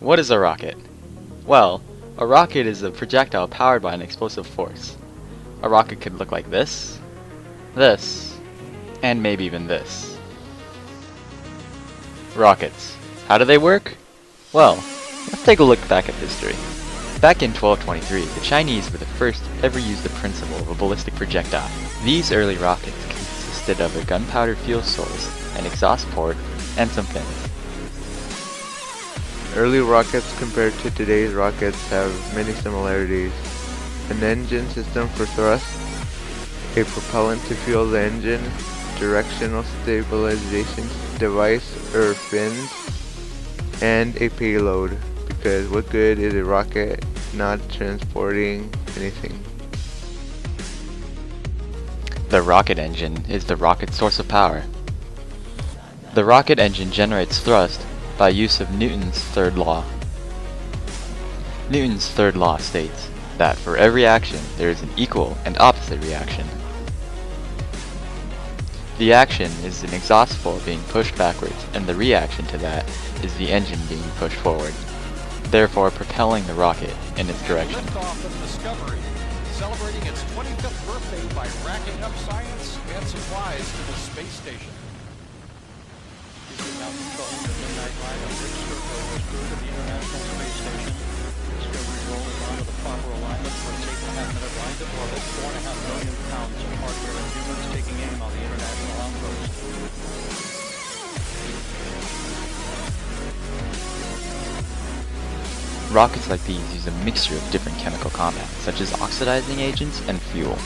What is a rocket? Well, a rocket is a projectile powered by an explosive force. A rocket could look like this, and maybe even this. Rockets. How do they work? Well, let's take a look back at history. Back in 1223, the Chinese were the first to ever use the principle of a ballistic projectile. These early rockets consisted of a gunpowder fuel source, an exhaust port, and some fins. Early rockets compared to today's rockets have many similarities. An engine system for thrust, a propellant to fuel the engine, directional stabilization device or fins, and a payload, because what good is a rocket not transporting anything? The rocket engine is the rocket's source of power. The rocket engine generates thrust by use of Newton's third law. Newton's third law states that for every action there is an equal and opposite reaction. The action is an exhaust port being pushed backwards, and the reaction to that is the engine being pushed forward, therefore propelling the rocket in its direction. Liftoff of Discovery, celebrating its 25th birthday by racking up science and supplies to the space station. Now controlling the midnight ride on Rick Sturckow was crew to the International Space Station. Discovery rolling onto the proper alignment for its 8.5-minute ride to orbit, 4.5 million pounds of hardware and humans taking aim on the international outpost. Rockets like these use a mixture of different chemical compounds, such as oxidizing agents and fuel.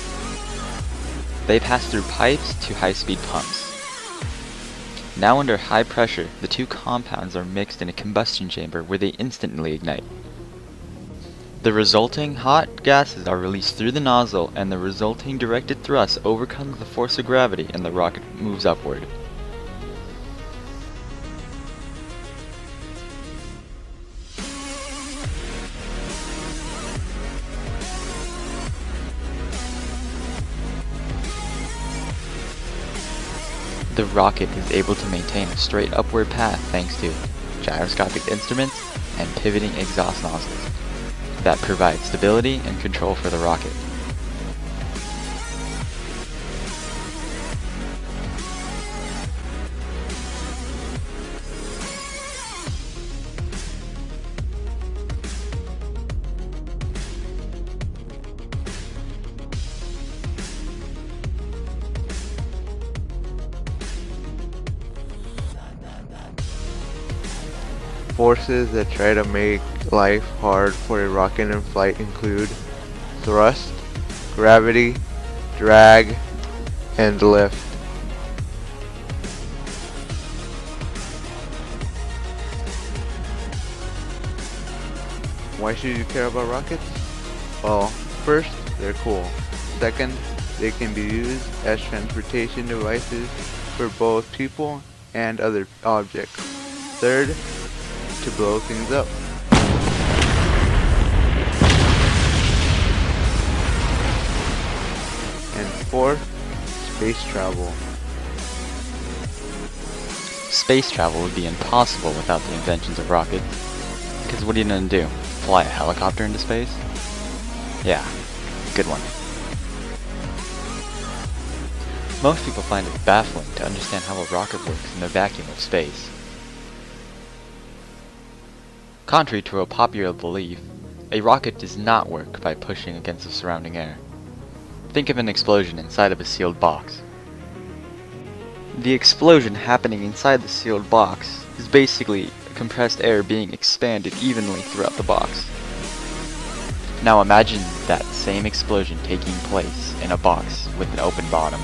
They pass through pipes to high-speed pumps. Now under high pressure, the two compounds are mixed in a combustion chamber where they instantly ignite. The resulting hot gases are released through the nozzle, and the resulting directed thrust overcomes the force of gravity and the rocket moves upward. The rocket is able to maintain a straight upward path thanks to gyroscopic instruments and pivoting exhaust nozzles that provide stability and control for the rocket. Forces that try to make life hard for a rocket in flight include thrust, gravity, drag, and lift. Why should you care about rockets? Well, first, they're cool. Second, they can be used as transportation devices for both people and other objects. Third, to blow things up. And fourth, space travel. Space travel would be impossible without the inventions of rockets. Because what are you gonna do? Fly a helicopter into space? Yeah, good one. Most people find it baffling to understand how a rocket works in the vacuum of space. Contrary to a popular belief, a rocket does not work by pushing against the surrounding air. Think of an explosion inside of a sealed box. The explosion happening inside the sealed box is basically compressed air being expanded evenly throughout the box. Now imagine that same explosion taking place in a box with an open bottom.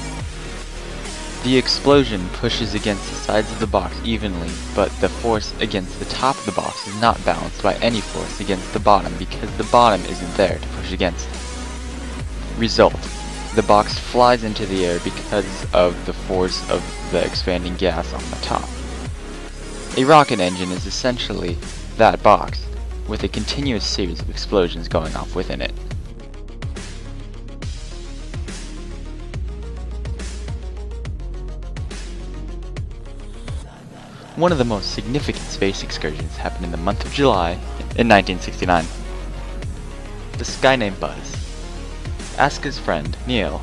The explosion pushes against the sides of the box evenly, but the force against the top of the box is not balanced by any force against the bottom because the bottom isn't there to push against. Result: the box flies into the air because of the force of the expanding gas on the top. A rocket engine is essentially that box, with a continuous series of explosions going off within it. One of the most significant space excursions happened in the month of July in 1969. This guy named Buzz asked his friend, Neil,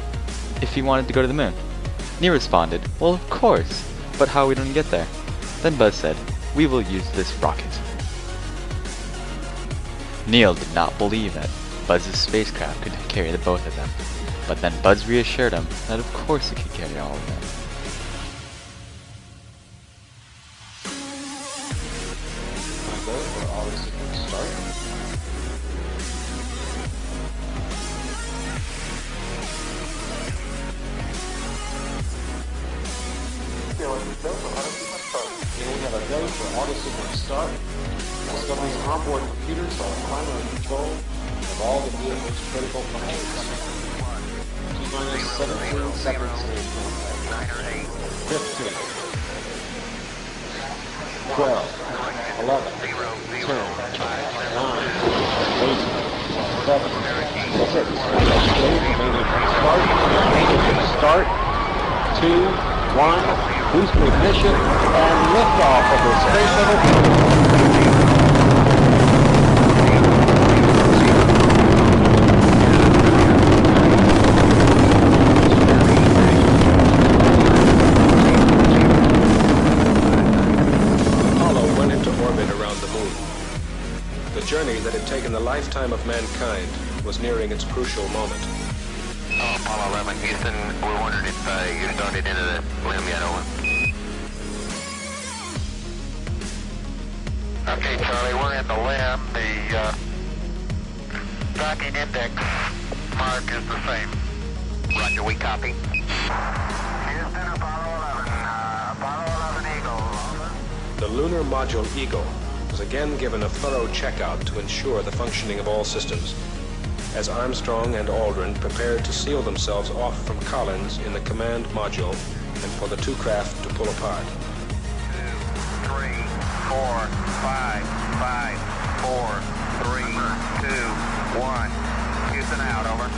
if he wanted to go to the moon. Neil responded, well, of course, but how are we going to get there? Then Buzz said, we will use this rocket. Neil did not believe that Buzz's spacecraft could carry the both of them, but then Buzz reassured him that of course it could carry all of them. We have a go for auto sequence start. Discovery's onboard computers are primary control of all the vehicle's critical functions. T-minus 17 seconds to 15, 12, 11, 10, 9, 8, 7, 6, start, 2, 1, booster ignition, and liftoff of the Space Shuttle. Apollo went into orbit around the moon. The journey that had taken the lifetime of mankind was nearing its crucial moment. Apollo 11, Houston, we wondered if you started into the limb yet, over. Okay, Charlie, we're in the limb. The tracking index mark is the same. Roger, we copy. Houston, Apollo 11 Eagle, over. The lunar module Eagle was again given a thorough checkout to ensure the functioning of all systems, as Armstrong and Aldrin prepared to seal themselves off from Collins in the command module and for the two craft to pull apart. 2, 3, 4, 5, 4, 3, 2, 1. Houston out, over.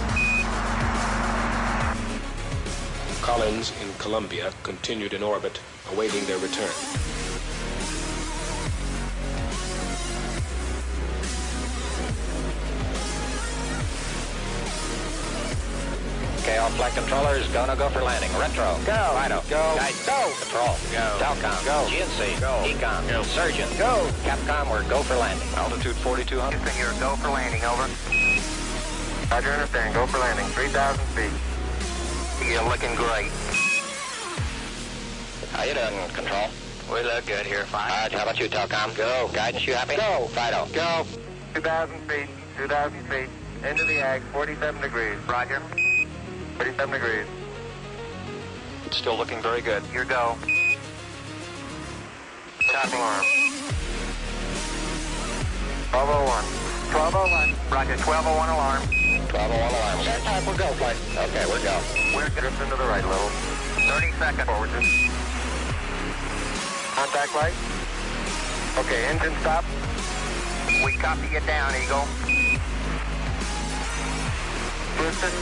Collins in Columbia continued in orbit, awaiting their return. Okay, all flight controllers, go for landing. Retro. Go. Fido. Go. Guidance. Go. Control. Go. Telcom. Go. GNC. Go. Ecom. Go. Surgeon. Go. Capcom, we're go for landing. Altitude 4,200. Houston, you're go for landing, over. Roger, understand. Go for landing. 3,000 feet. You're looking great. How you doing, Control? We look good here, fine. How about you, Telcom? Go. Guidance, you happy? Go. Fido. Go. 2,000 feet. 2,000 feet. Into the ag. 47 degrees. Roger. 47 degrees. Still looking very good. Your go. Top alarm. 1201. 1201. Roger, 1201 alarm. 1201 alarm. Start time, we're go, flight. Okay, we're go. We're drifting to the right level. 30 seconds. Forward drift. Contact light. Okay, engine stop. We copy you down, Eagle. Houston,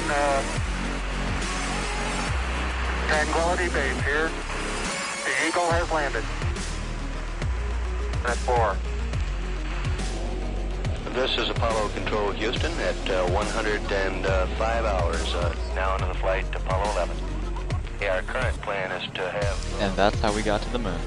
Tranquility Base here. The Eagle has landed. At 4. This is Apollo Control Houston at 105 hours. Now into the flight to Apollo 11. Yeah, our current plan is to have... And that's how we got to the moon.